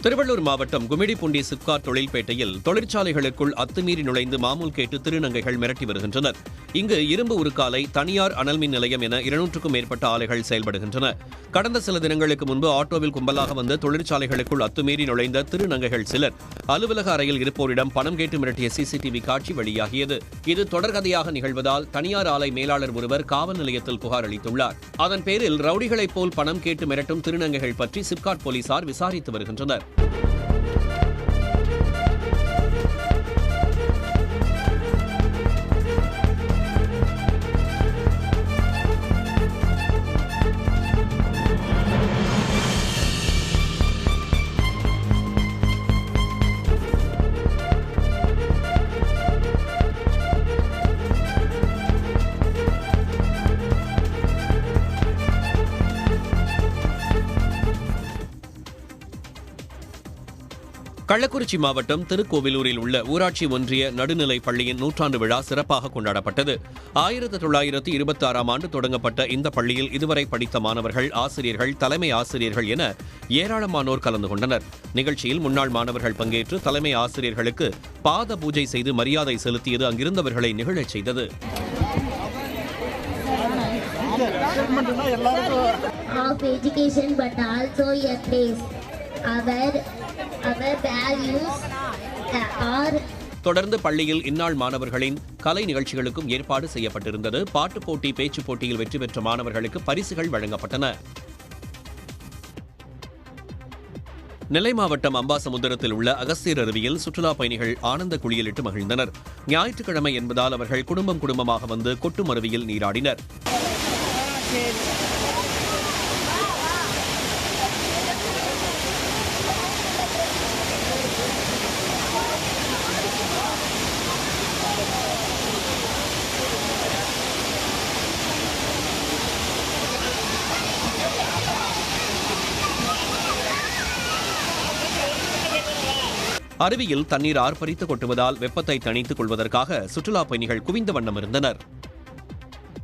திருவள்ளூர் மாவட்டம் கும்மிடிப்பூண்டி சிப்காட் தொழில்பேட்டையில் தொழிற்சாலைகளுக்குள் அத்துமீறி நுழைந்து மாமூல் கேட்டு திருநங்கைகள் மிரட்டி வருகின்றனர். இங்கு இரும்பு உருக்காலை, தனியார் அனல்மின் நிலையம் என 200க்கும் மேற்பட்ட ஆலைகள் செயல்படுகின்றன. கடந்த சில தினங்களுக்கு முன்பு ஆட்டோவில் கும்பலாக வந்து தொழிற்சாலைகளுக்குள் அத்துமீறி நுழைந்த திருநங்கைகள் சிலர் அலுவலக அறையில் இருப்போரிடம் பணம் கேட்டு மிரட்டிய சிசிடிவி காட்சி வெளியாகியது. இது தொடர்கதையாக நிகழ்வதால் தனியார் ஆலை மேலாளர் ஒருவர் காவல் நிலையத்தில் புகார் அளித்துள்ளார். அதன் பேரில் ரவுடிகளைப் போல் பணம் கேட்டு மிரட்டும் திருநங்கைகள் பற்றி சிப்காட் போலீசார் விசாரித்து வருகின்றனர். கள்ளக்குறிச்சி மாவட்டம் திருக்கோவிலூரில் உள்ள ஊராட்சி ஒன்றிய நடுநிலைப் பள்ளியின் 100ஆண்டு விழா சிறப்பாக கொண்டாடப்பட்டது. 1926ஆம் ஆண்டு தொடங்கப்பட்ட இந்த பள்ளியில் இதுவரை படித்த மாணவர்கள், ஆசிரியர்கள், தலைமை ஆசிரியர்கள் என ஏராளமானோர் கலந்து கொண்டனர். நிகழ்ச்சியில் முன்னாள் மாணவர்கள் பங்கேற்று தலைமை ஆசிரியர்களுக்கு பாத பூஜை செய்து மரியாதை செலுத்தியது அங்கிருந்தவர்களை நிகழச் செய்தது. தொடர்ந்து பள்ளியில் இந்நாள் மாணவர்களின் கலை நிகழ்ச்சிகளுக்கும் ஏற்பாடு செய்யப்பட்டிருந்தது. பாட்டுப் போட்டி, பேச்சுப் போட்டியில் வெற்றி பெற்ற மாணவர்களுக்கு பரிசுகள் வழங்கப்பட்டன. நெல்லை மாவட்டம் அம்பாசமுத்திரத்தில் உள்ள அகஸ்தியர் அருவியில் சுற்றுலா பயணிகள் ஆனந்த குளியலிட்டு மகிழ்ந்தனர். ஞாயிற்றுக்கிழமை என்பதால் அவர்கள் குடும்பமாக வந்து கொட்டும் அருவியில் நீராடினர். அருவியில் தண்ணீர் ஆர்ப்பரித்து கொட்டுவதால் வெப்பத்தை தணித்துக் கொள்வதற்காக சுற்றுலா பயணிகள் குவிந்த வண்ணம் இருந்தனர்.